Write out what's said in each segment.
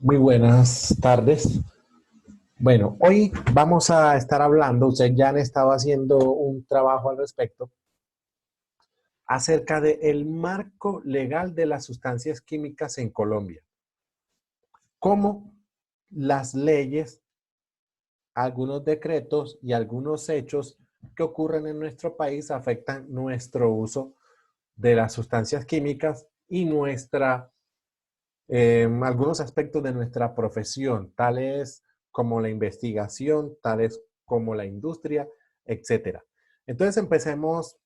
Muy buenas tardes. Bueno, hoy vamos a estar hablando, ustedes ya han estado haciendo un trabajo al respecto, acerca del marco legal de las sustancias químicas en Colombia. Cómo las leyes, algunos decretos y algunos hechos que ocurren en nuestro país afectan nuestro uso de las sustancias químicas y algunos aspectos de nuestra profesión, tales como la investigación, tales como la industria, etcétera. Entonces empecemos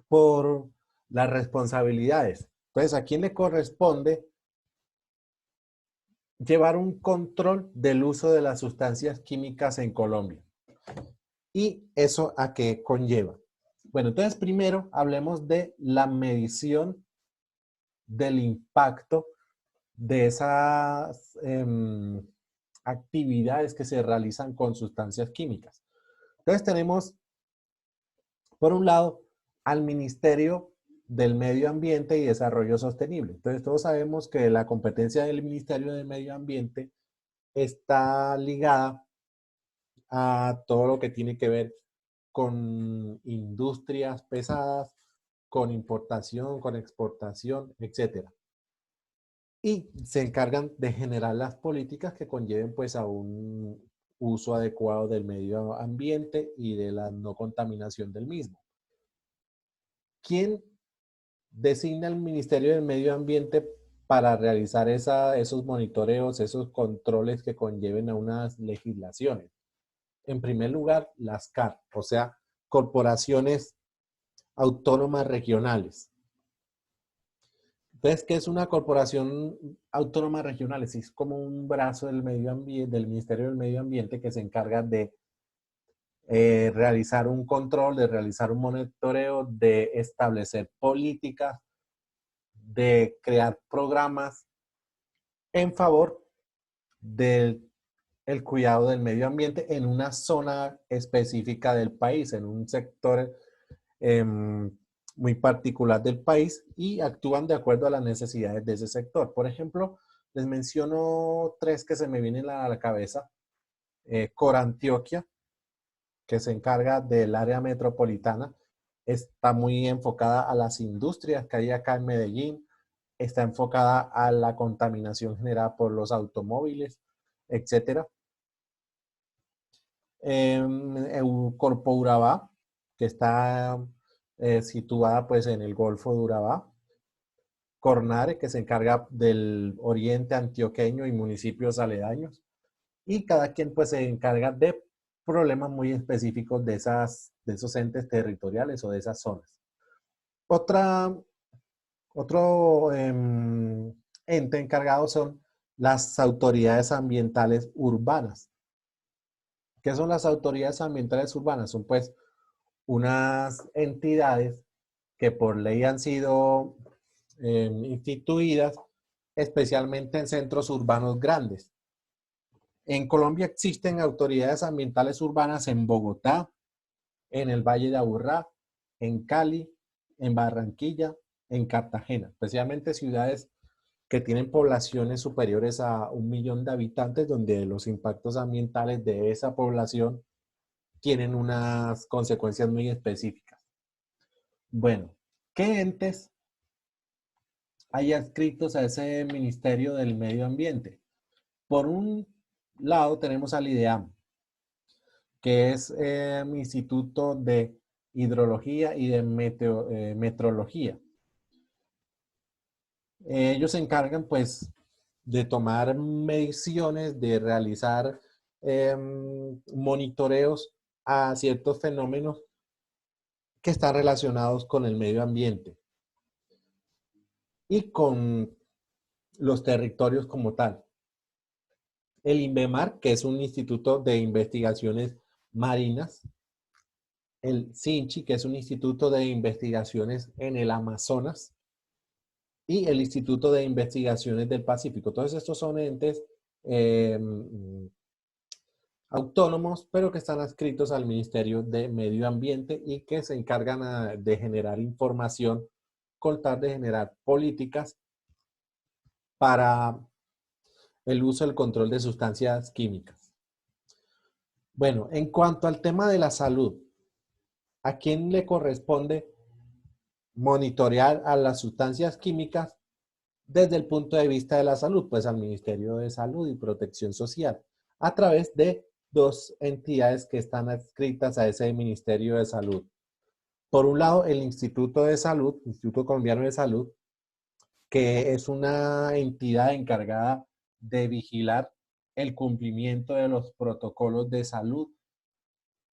por las responsabilidades. Entonces, ¿a quién le corresponde llevar un control del uso de las sustancias químicas en Colombia? ¿Y eso a qué conlleva? Bueno, entonces primero hablemos de la medición del impacto de esas actividades que se realizan con sustancias químicas. Entonces tenemos, por un lado, al Ministerio del Medio Ambiente y Desarrollo Sostenible. Entonces todos sabemos que la competencia del Ministerio del Medio Ambiente está ligada a todo lo que tiene que ver con industrias pesadas, con importación, con exportación, etcétera. Y se encargan de generar las políticas que conlleven pues a un uso adecuado del medio ambiente y de la no contaminación del mismo. ¿Quién designa el Ministerio del Medio Ambiente para realizar esos monitoreos, esos controles que conlleven a unas legislaciones? En primer lugar, las CAR, o sea, corporaciones autónomas regionales. Entonces, ¿qué es una corporación autónoma regional? Es como un brazo del medio ambiente, del Ministerio del Medio Ambiente que se encarga de realizar un control, de realizar un monitoreo, de establecer políticas, de crear programas en favor del el cuidado del medio ambiente en una zona específica del país, en un sector eh, muy particular del país y actúan de acuerdo a las necesidades de ese sector. Por ejemplo, les menciono tres que se me vienen a la cabeza. Corantioquia, que se encarga del área metropolitana, está muy enfocada a las industrias que hay acá en Medellín, está enfocada a la contaminación generada por los automóviles, etcétera. Corpo Urabá, que está situada pues en el Golfo de Urabá. Cornare, que se encarga del oriente antioqueño y municipios aledaños. Y cada quien pues se encarga de problemas muy específicos de esos entes territoriales o de esas zonas. Otra, otro ente encargado son las autoridades ambientales urbanas. ¿Qué son las autoridades ambientales urbanas? Son pues unas entidades que por ley han sido instituidas especialmente en centros urbanos grandes. En Colombia existen autoridades ambientales urbanas en Bogotá, en el Valle de Aburrá, en Cali, en Barranquilla, en Cartagena, especialmente ciudades que tienen poblaciones superiores a 1 millón de habitantes, donde los impactos ambientales de esa población tienen unas consecuencias muy específicas. Bueno, ¿qué entes hay adscritos a ese Ministerio del Medio Ambiente? Por un lado tenemos al IDEAM, que es Instituto de Hidrología y de Meteorología. Ellos se encargan pues de tomar mediciones, de realizar monitoreos a ciertos fenómenos que están relacionados con el medio ambiente y con los territorios como tal. El INVEMAR, que es un instituto de investigaciones marinas, el SINCHI, que es un instituto de investigaciones en el Amazonas, y el Instituto de Investigaciones del Pacífico. Todos estos son entes eh, autónomos, pero que están adscritos al Ministerio de Medio Ambiente y que se encargan de generar información, con tal de generar políticas para el uso del control de sustancias químicas. Bueno, en cuanto al tema de la salud, ¿a quién le corresponde monitorear a las sustancias químicas desde el punto de vista de la salud? Pues al Ministerio de Salud y Protección Social, a través de dos entidades que están adscritas a ese Ministerio de Salud. Por un lado, el Instituto de Salud, Instituto Colombiano de Salud, que es una entidad encargada de vigilar el cumplimiento de los protocolos de salud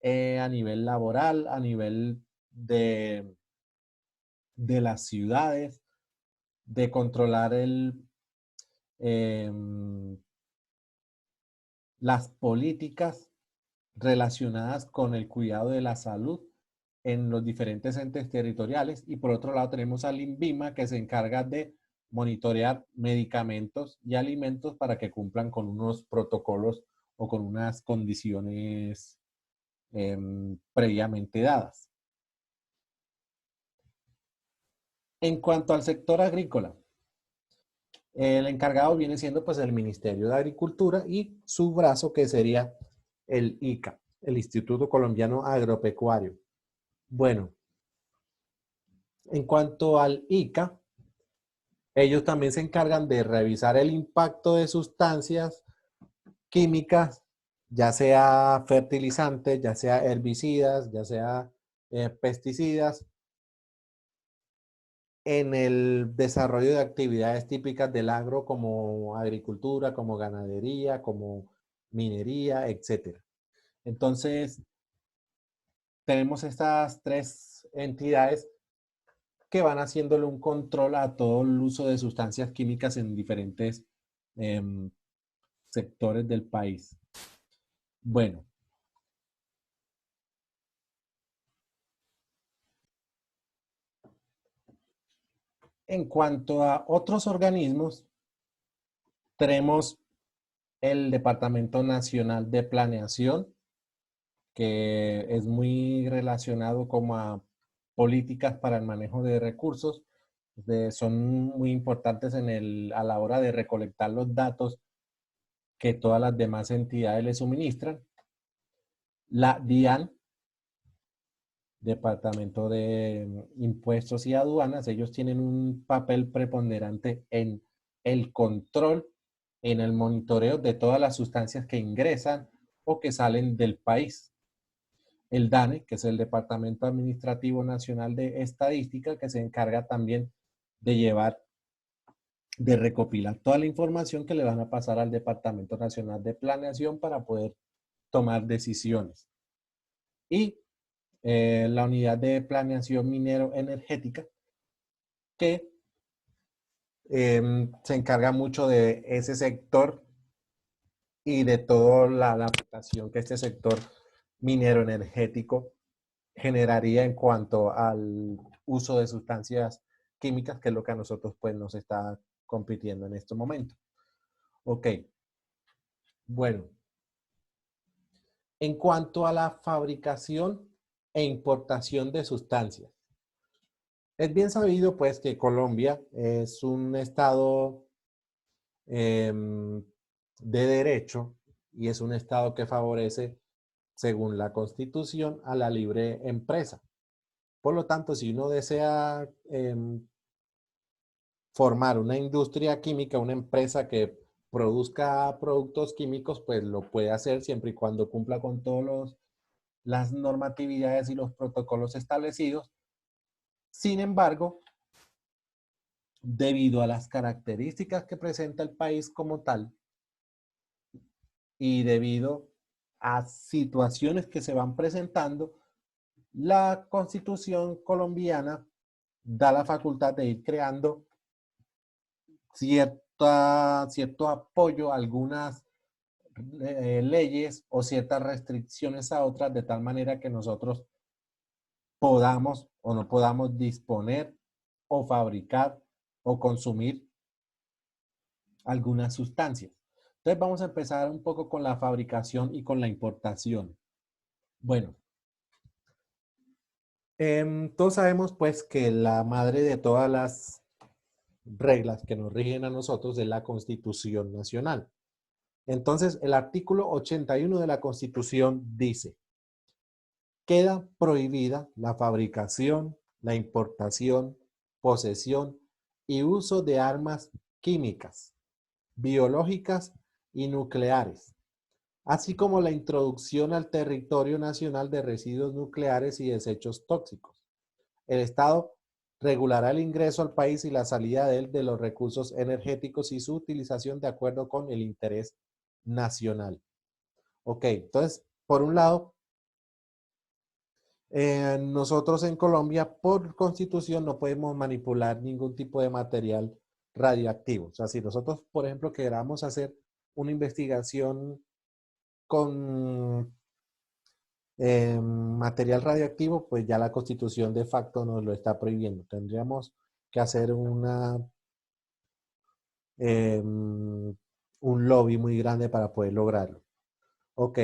a nivel laboral, a nivel de las ciudades, de controlar eh, las políticas relacionadas con el cuidado de la salud en los diferentes entes territoriales. Y por otro lado tenemos al INVIMA, que se encarga de monitorear medicamentos y alimentos para que cumplan con unos protocolos o con unas condiciones previamente dadas. En cuanto al sector agrícola, el encargado viene siendo pues el Ministerio de Agricultura y su brazo que sería el ICA, el Instituto Colombiano Agropecuario. Bueno, en cuanto al ICA, ellos también se encargan de revisar el impacto de sustancias químicas, ya sea fertilizantes, ya sea herbicidas, ya sea pesticidas, en el desarrollo de actividades típicas del agro como agricultura, como ganadería, como minería, etc. Entonces, tenemos estas tres entidades que van haciéndole un control a todo el uso de sustancias químicas en diferentes eh, sectores del país. Bueno, en cuanto a otros organismos, tenemos el Departamento Nacional de Planeación, que es muy relacionado como a políticas para el manejo de recursos. Son muy importantes a la hora de recolectar los datos que todas las demás entidades le suministran. La DIAN, Departamento de Impuestos y Aduanas, ellos tienen un papel preponderante en el control, en el monitoreo de todas las sustancias que ingresan o que salen del país. El DANE, que es el Departamento Administrativo Nacional de Estadística, que se encarga también de llevar, de recopilar toda la información que le van a pasar al Departamento Nacional de Planeación para poder tomar decisiones. Y la Unidad de Planeación Minero-Energética, que se encarga mucho de ese sector y de toda la afectación que este sector minero energético generaría en cuanto al uso de sustancias químicas, que es lo que a nosotros pues nos está compitiendo en este momento. Ok, bueno, en cuanto a la fabricación e importación de sustancias, es bien sabido pues que Colombia es un estado eh, de derecho y es un estado que favorece, según la Constitución, a la libre empresa. Por lo tanto, si uno desea formar una industria química, una empresa que produzca productos químicos, pues lo puede hacer siempre y cuando cumpla con todas las normatividades y los protocolos establecidos. Sin embargo, debido a las características que presenta el país como tal y debido a situaciones que se van presentando, la Constitución colombiana da la facultad de ir creando cierto apoyo a algunas leyes o ciertas restricciones a otras, de tal manera que nosotros podamos o no podamos disponer o fabricar o consumir algunas sustancias. Entonces vamos a empezar un poco con la fabricación y con la importación. Bueno, todos sabemos pues que la madre de todas las reglas que nos rigen a nosotros es la Constitución Nacional. Entonces, el artículo 81 de la Constitución dice: queda prohibida la fabricación, la importación, posesión y uso de armas químicas, biológicas y nucleares, así como la introducción al territorio nacional de residuos nucleares y desechos tóxicos. El Estado regulará el ingreso al país y la salida de él de los recursos energéticos y su utilización de acuerdo con el interés nacional. Ok, entonces, por un lado, nosotros en Colombia, por constitución, no podemos manipular ningún tipo de material radioactivo. O sea, si nosotros, por ejemplo, queramos hacer una investigación con material radioactivo, pues ya la constitución de facto nos lo está prohibiendo. Tendríamos que hacer un lobby muy grande para poder lograrlo. Ok.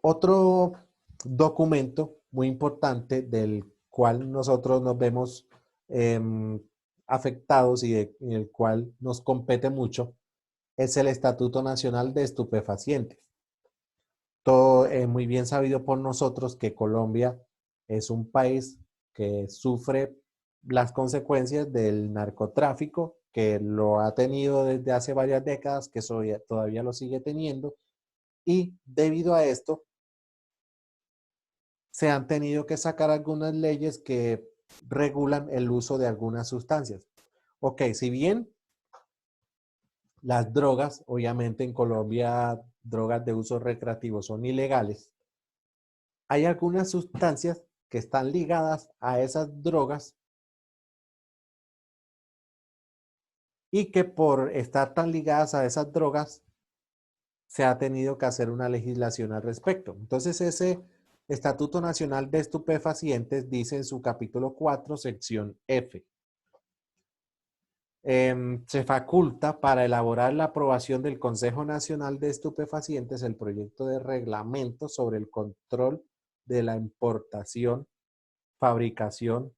Otro documento muy importante del cual nosotros nos vemos eh, afectados y en el cual nos compete mucho es el Estatuto Nacional de Estupefacientes. Todo muy bien sabido por nosotros que Colombia es un país que sufre las consecuencias del narcotráfico, que lo ha tenido desde hace varias décadas, que todavía lo sigue teniendo, y debido a esto se han tenido que sacar algunas leyes que regulan el uso de algunas sustancias. Ok, si bien las drogas, obviamente en Colombia, drogas de uso recreativo son ilegales, hay algunas sustancias que están ligadas a esas drogas y que por estar tan ligadas a esas drogas se ha tenido que hacer una legislación al respecto. Entonces ese Estatuto Nacional de Estupefacientes dice en su capítulo 4, sección F, se faculta para elaborar la aprobación del Consejo Nacional de Estupefacientes el proyecto de reglamento sobre el control de la importación, fabricación,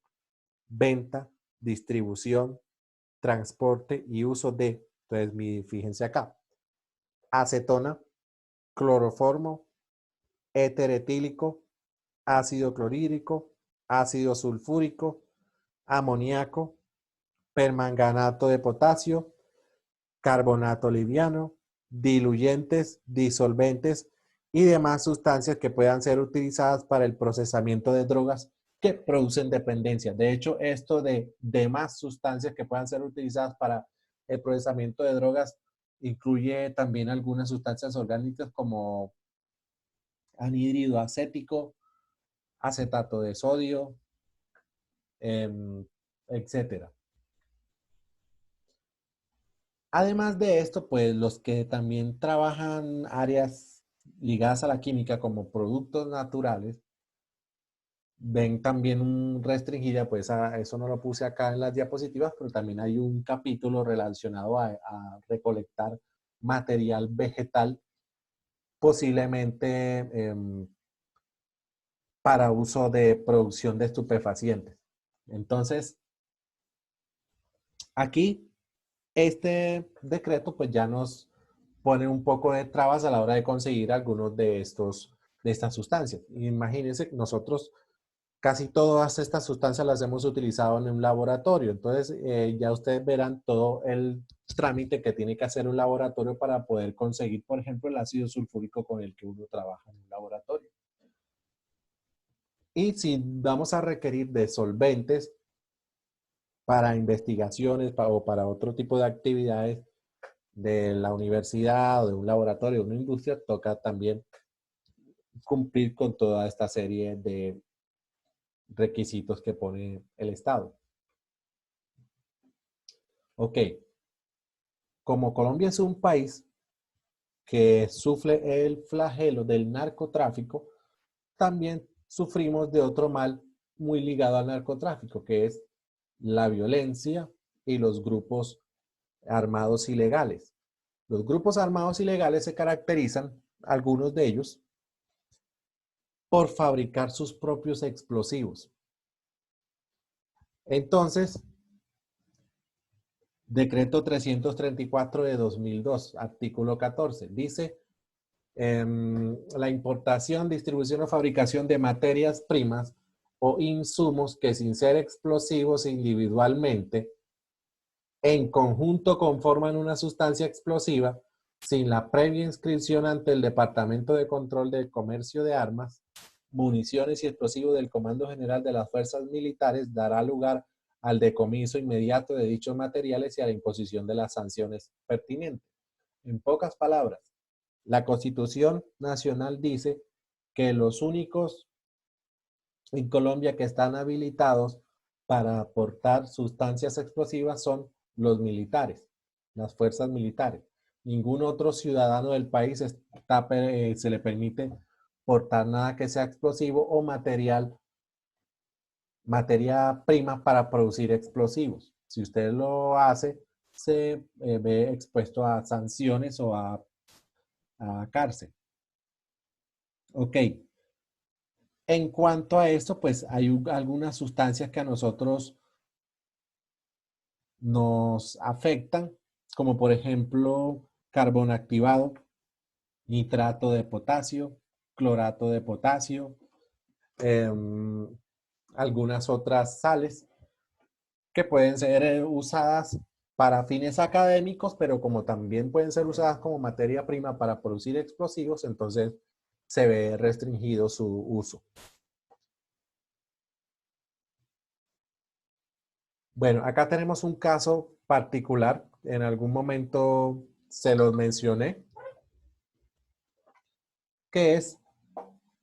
venta, distribución, transporte y uso de, entonces fíjense acá, acetona, cloroformo, éter etílico, ácido clorhídrico, ácido sulfúrico, amoníaco, permanganato de potasio, carbonato liviano, diluyentes, disolventes y demás sustancias que puedan ser utilizadas para el procesamiento de drogas que producen dependencia. De hecho, esto de demás sustancias que puedan ser utilizadas para el procesamiento de drogas incluye también algunas sustancias orgánicas como anhídrido acético, acetato de sodio, etcétera. Además de esto, pues los que también trabajan áreas ligadas a la química como productos naturales, ven también restringida, pues eso no lo puse acá en las diapositivas, pero también hay un capítulo relacionado a recolectar material vegetal, posiblemente para uso de producción de estupefacientes. Entonces, aquí este decreto pues ya nos pone un poco de trabas a la hora de conseguir algunos de estas sustancias. Imagínense que nosotros casi todas estas sustancias las hemos utilizado en un laboratorio, entonces ya ustedes verán todo el trámite que tiene que hacer un laboratorio para poder conseguir, por ejemplo, el ácido sulfúrico con el que uno trabaja en un laboratorio. Y si vamos a requerir de solventes para investigaciones o para otro tipo de actividades, de la universidad o de un laboratorio, de una industria, toca también cumplir con toda esta serie de requisitos que pone el Estado. Ok, como Colombia es un país que sufre el flagelo del narcotráfico, también sufrimos de otro mal muy ligado al narcotráfico, que es la violencia y los grupos armados ilegales. Los grupos armados ilegales se caracterizan, algunos de ellos, por fabricar sus propios explosivos. Entonces, Decreto 334 de 2002, artículo 14. Dice, la importación, distribución o fabricación de materias primas o insumos que sin ser explosivos individualmente, en conjunto conforman una sustancia explosiva sin la previa inscripción ante el Departamento de Control del Comercio de Armas, Municiones y Explosivos del Comando General de las Fuerzas Militares, dará lugar al decomiso inmediato de dichos materiales y a la imposición de las sanciones pertinentes. En pocas palabras, la Constitución Nacional dice que los únicos en Colombia que están habilitados para aportar sustancias explosivas son los militares, las fuerzas militares. Ningún otro ciudadano del país se le permite portar nada que sea explosivo o materia prima para producir explosivos. Si usted lo hace, se ve expuesto a sanciones o a cárcel. Ok. En cuanto a esto, pues hay algunas sustancias que a nosotros nos afectan, como por ejemplo carbón activado, nitrato de potasio, clorato de potasio, eh, algunas otras sales que pueden ser usadas para fines académicos, pero como también pueden ser usadas como materia prima para producir explosivos, entonces se ve restringido su uso. Bueno, acá tenemos un caso particular, en algún momento se los mencioné, que es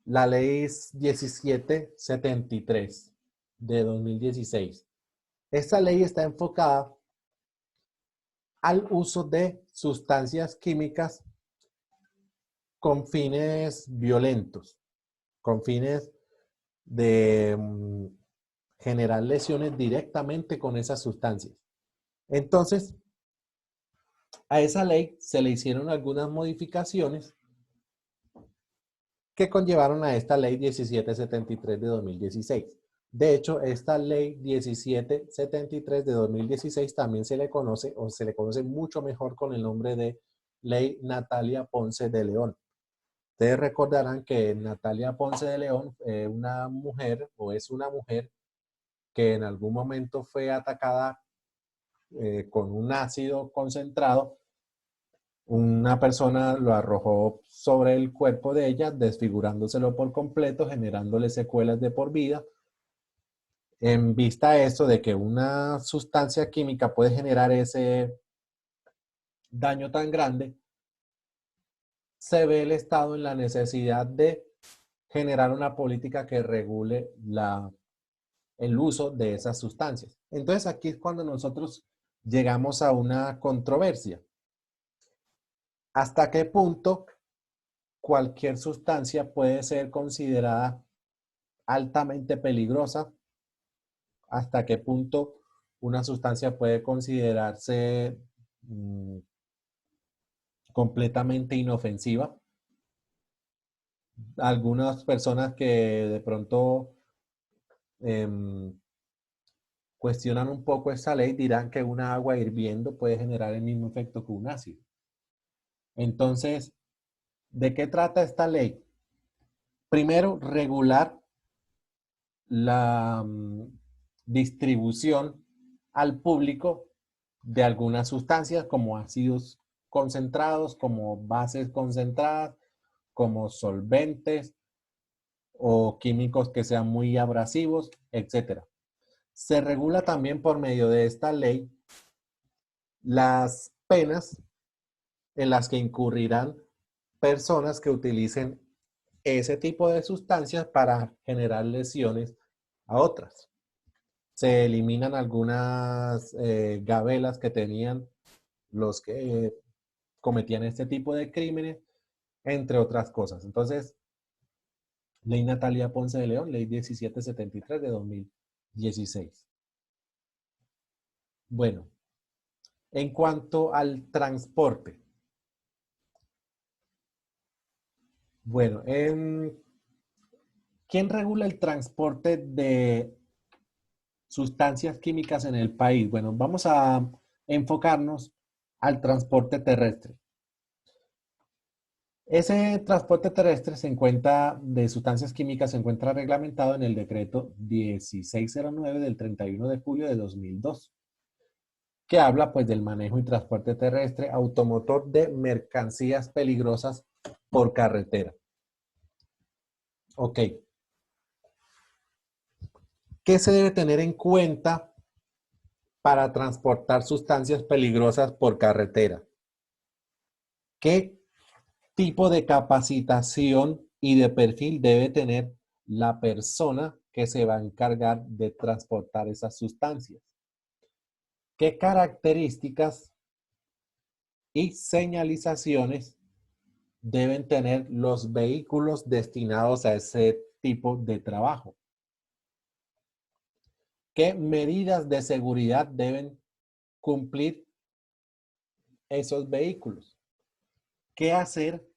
la ley 1773 de 2016. Esta ley está enfocada al uso de sustancias químicas con fines violentos, con fines de generar lesiones directamente con esas sustancias. Entonces, a esa ley se le hicieron algunas modificaciones que conllevaron a esta ley 1773 de 2016. De hecho, esta ley 1773 de 2016 también se le conoce, o se le conoce mucho mejor con el nombre de Ley Natalia Ponce de León. Ustedes recordarán que Natalia Ponce de León una mujer, o es una mujer, que en algún momento fue atacada con un ácido concentrado. Una persona lo arrojó sobre el cuerpo de ella, desfigurándoselo por completo, generándole secuelas de por vida. En vista a eso de que una sustancia química puede generar ese daño tan grande, se ve el Estado en la necesidad de generar una política que regule el uso de esas sustancias. Entonces aquí es cuando nosotros llegamos a una controversia. ¿Hasta qué punto cualquier sustancia puede ser considerada altamente peligrosa? ¿Hasta qué punto una sustancia puede considerarse completamente inofensiva? Algunas personas que de pronto cuestionan un poco esta ley dirán que una agua hirviendo puede generar el mismo efecto que un ácido. Entonces, ¿de qué trata esta ley? Primero, regular la distribución al público de algunas sustancias como ácidos concentrados, como bases concentradas, como solventes o químicos que sean muy abrasivos, etc. Se regula también por medio de esta ley las penas en las que incurrirán personas que utilicen ese tipo de sustancias para generar lesiones a otras. Se eliminan algunas gabelas que tenían los que cometían este tipo de crímenes, entre otras cosas. Entonces, Ley Natalia Ponce de León, Ley 1773 de 2016. Bueno, en cuanto al transporte. Bueno, ¿quién regula el transporte de sustancias químicas en el país? Bueno, vamos a enfocarnos al transporte terrestre. Ese transporte terrestre de sustancias químicas se encuentra reglamentado en el decreto 1609 del 31 de julio de 2002, que habla pues del manejo y transporte terrestre automotor de mercancías peligrosas por carretera. Ok. ¿Qué se debe tener en cuenta para transportar sustancias peligrosas por carretera? ¿Qué tipo de capacitación y de perfil debe tener la persona que se va a encargar de transportar esas sustancias? ¿Qué características y señalizaciones deben tener los vehículos destinados a ese tipo de trabajo? ¿Qué medidas de seguridad deben cumplir esos vehículos? ¿Qué hacer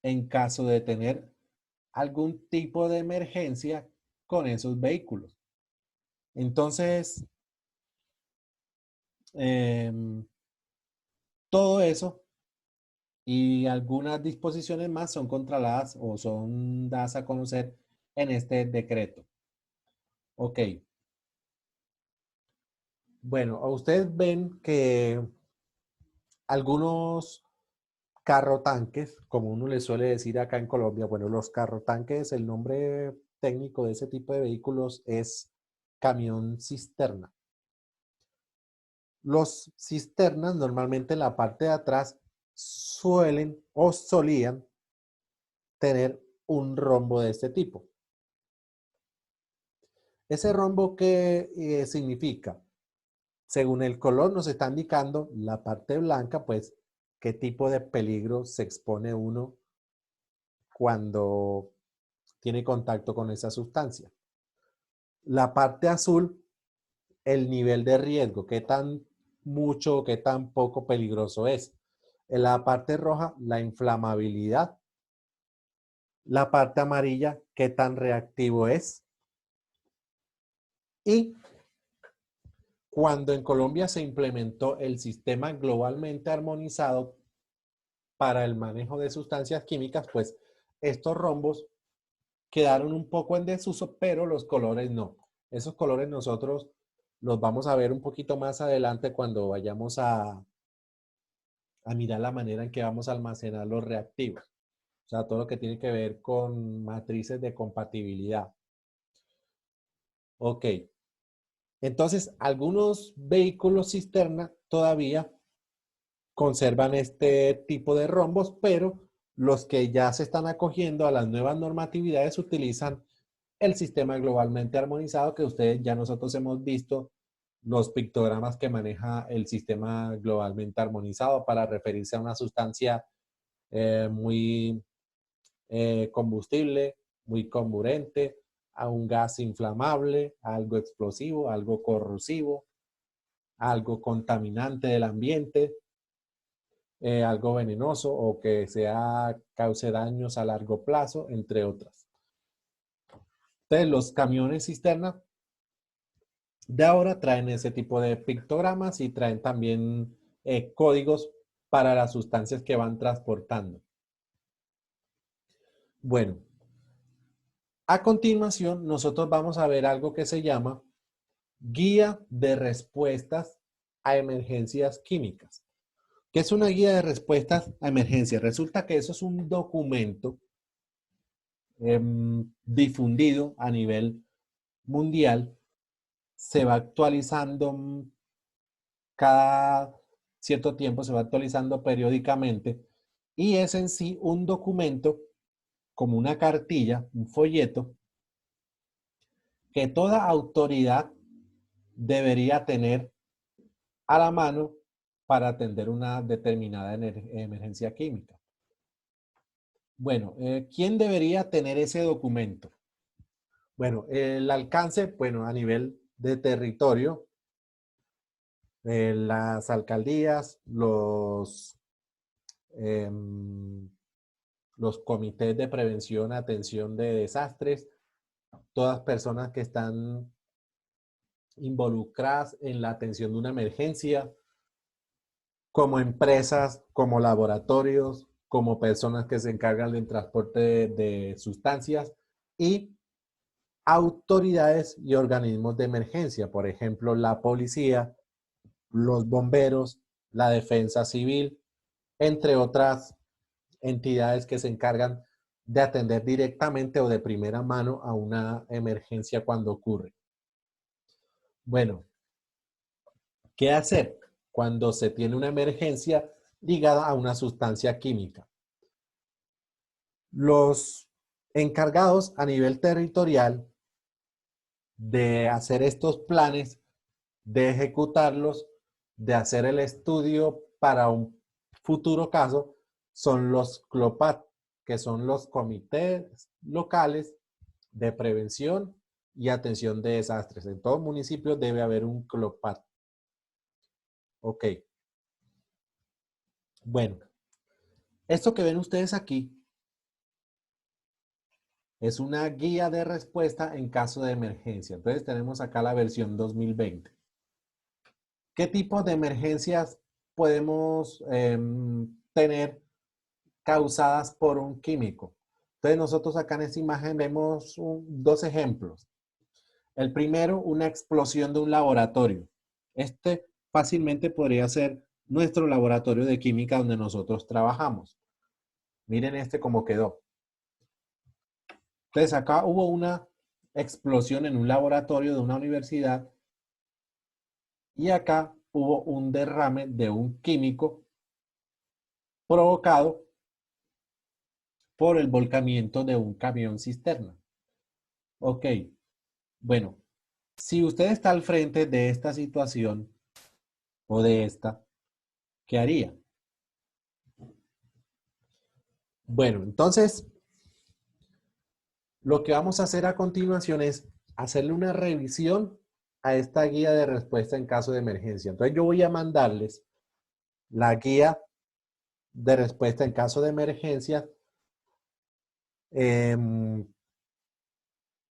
en caso de tener algún tipo de emergencia con esos vehículos? Entonces, todo eso y algunas disposiciones más son controladas o son dadas a conocer en este decreto. Ok. Bueno, ustedes ven que algunos carro tanques, como uno le suele decir acá en Colombia, bueno, los carro tanques, el nombre técnico de ese tipo de vehículos es camión cisterna. Los cisternas normalmente en la parte de atrás suelen o solían tener un rombo de este tipo. ¿Ese rombo qué significa? Según el color nos está indicando la parte blanca, pues qué tipo de peligro se expone uno cuando tiene contacto con esa sustancia. La parte azul, el nivel de riesgo, qué tan mucho o qué tan poco peligroso es. En la parte roja, la inflamabilidad. La parte amarilla, qué tan reactivo es. Y cuando en Colombia se implementó el sistema globalmente armonizado para el manejo de sustancias químicas, pues estos rombos quedaron un poco en desuso, pero los colores no. Esos colores nosotros los vamos a ver un poquito más adelante cuando vayamos a mirar la manera en que vamos a almacenar los reactivos. O sea, todo lo que tiene que ver con matrices de compatibilidad. Ok. Entonces, algunos vehículos cisterna todavía conservan este tipo de rombos, pero los que ya se están acogiendo a las nuevas normatividades utilizan el sistema globalmente armonizado que ustedes ya nosotros hemos visto los pictogramas que maneja el sistema globalmente armonizado para referirse a una sustancia muy combustible, muy comburente, a un gas inflamable, a algo explosivo, a algo corrosivo, a algo contaminante del ambiente, algo venenoso o que sea cause daños a largo plazo, entre otras. Entonces, los camiones cisterna de ahora traen ese tipo de pictogramas y traen también códigos para las sustancias que van transportando. Bueno, a continuación nosotros vamos a ver algo que se llama Guía de Respuestas a Emergencias Químicas. ¿Qué es una guía de respuestas a emergencias? Resulta que eso es un documento difundido a nivel mundial, se va actualizando cada cierto tiempo, se va actualizando periódicamente y es en sí un documento como una cartilla, un folleto que toda autoridad debería tener a la mano para atender una determinada emergencia química. Bueno, ¿quién debería tener ese documento? Bueno, el alcance, bueno, a nivel de territorio, las alcaldías, los comités de prevención, atención de desastres, todas personas que están involucradas en la atención de una emergencia, como empresas, como laboratorios, como personas que se encargan del transporte de sustancias y autoridades y organismos de emergencia, por ejemplo, la policía, los bomberos, la defensa civil, entre otras entidades que se encargan de atender directamente o de primera mano a una emergencia cuando ocurre. Bueno, ¿qué hacer cuando se tiene una emergencia ligada a una sustancia química? Los encargados a nivel territorial de hacer estos planes, de ejecutarlos, de hacer el estudio para un futuro caso, son los CLOPAT, que son los comités locales de prevención y atención de desastres. En todo municipio debe haber un CLOPAT. Ok, bueno, esto que ven ustedes aquí es una guía de respuesta en caso de emergencia. Entonces tenemos acá la versión 2020. ¿Qué tipo de emergencias podemos tener causadas por un químico? Entonces nosotros acá en esta imagen vemos dos ejemplos. El primero, una explosión de un laboratorio. Este fácilmente podría ser nuestro laboratorio de química donde nosotros trabajamos. Miren este cómo quedó. Entonces acá hubo una explosión en un laboratorio de una universidad y acá hubo un derrame de un químico provocado por el volcamiento de un camión cisterna. Ok, bueno, si usted está al frente de esta situación o de esta, ¿qué haría? Bueno, entonces lo que vamos a hacer a continuación es hacerle una revisión a esta guía de respuesta en caso de emergencia. Entonces yo voy a mandarles la guía de respuesta en caso de emergencia eh,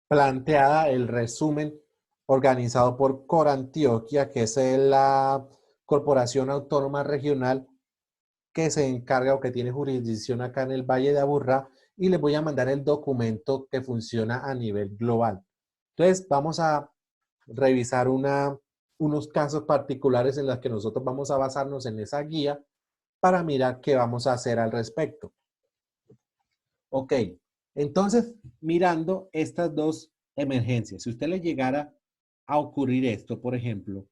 planteada, el resumen organizado por Corantioquia, que es la corporación autónoma regional que se encarga o que tiene jurisdicción acá en el Valle de Aburrá, y les voy a mandar el documento que funciona a nivel global. Entonces, vamos a revisar unos casos particulares en los que nosotros vamos a basarnos en esa guía para mirar qué vamos a hacer al respecto. Ok, entonces, mirando estas dos emergencias, si usted le llegara a ocurrir esto, por ejemplo,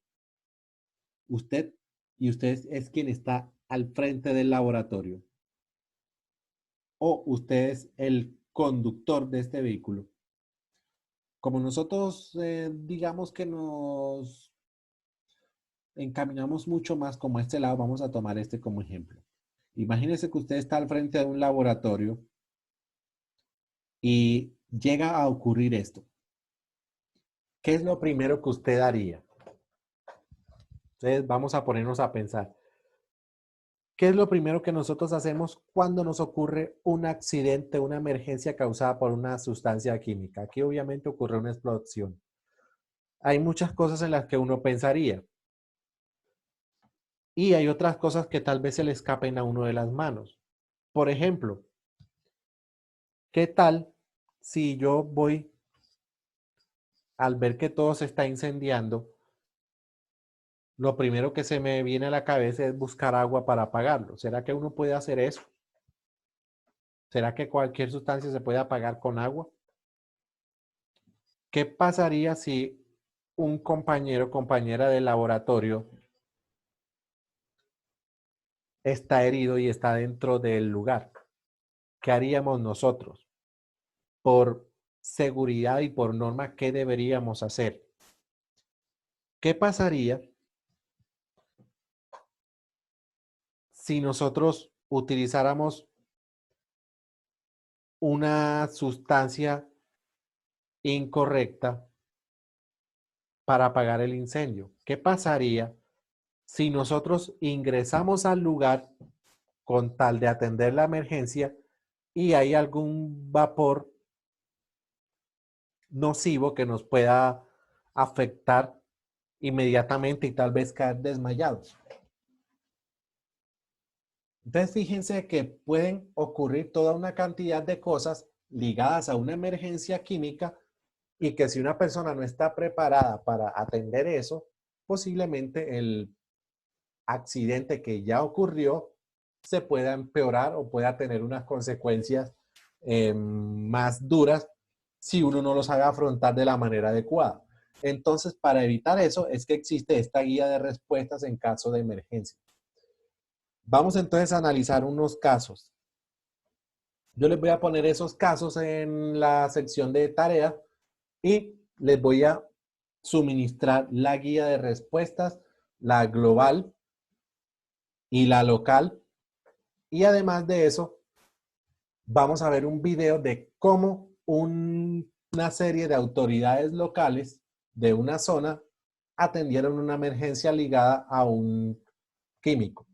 usted usted es quien está al frente del laboratorio o usted es el conductor de este vehículo. Como nosotros digamos que nos encaminamos mucho más como a este lado, vamos a tomar este como ejemplo. Imagínese que usted está al frente de un laboratorio y llega a ocurrir esto. ¿Qué es lo primero que usted haría? Entonces vamos a ponernos a pensar. ¿Qué es lo primero que nosotros hacemos cuando nos ocurre un accidente, una emergencia causada por una sustancia química? Aquí obviamente ocurre una explosión. Hay muchas cosas en las que uno pensaría y hay otras cosas que tal vez se le escapen a uno de las manos. Por ejemplo, ¿qué tal si yo voy al ver que todo se está incendiando? Lo primero que se me viene a la cabeza es buscar agua para apagarlo. ¿Será que uno puede hacer eso? ¿Será que cualquier sustancia se puede apagar con agua? ¿Qué pasaría si un compañero o compañera del laboratorio está herido y está dentro del lugar? ¿Qué haríamos nosotros? Por seguridad y por norma, ¿qué deberíamos hacer? ¿Qué pasaría si nosotros utilizáramos una sustancia incorrecta para apagar el incendio? ¿Qué pasaría si nosotros ingresamos al lugar con tal de atender la emergencia y hay algún vapor nocivo que nos pueda afectar inmediatamente y tal vez caer desmayados? Entonces, fíjense que pueden ocurrir toda una cantidad de cosas ligadas a una emergencia química y que si una persona no está preparada para atender eso, posiblemente el accidente que ya ocurrió se pueda empeorar o pueda tener unas consecuencias más duras si uno no lo sabe afrontar de la manera adecuada. Entonces, para evitar eso es que existe esta guía de respuestas en caso de emergencia. Vamos entonces a analizar unos casos. Yo les voy a poner esos casos en la sección de tareas y les voy a suministrar la guía de respuestas, la global y la local. Y además de eso, vamos a ver un video de cómo una serie de autoridades locales de una zona atendieron una emergencia ligada a un químico.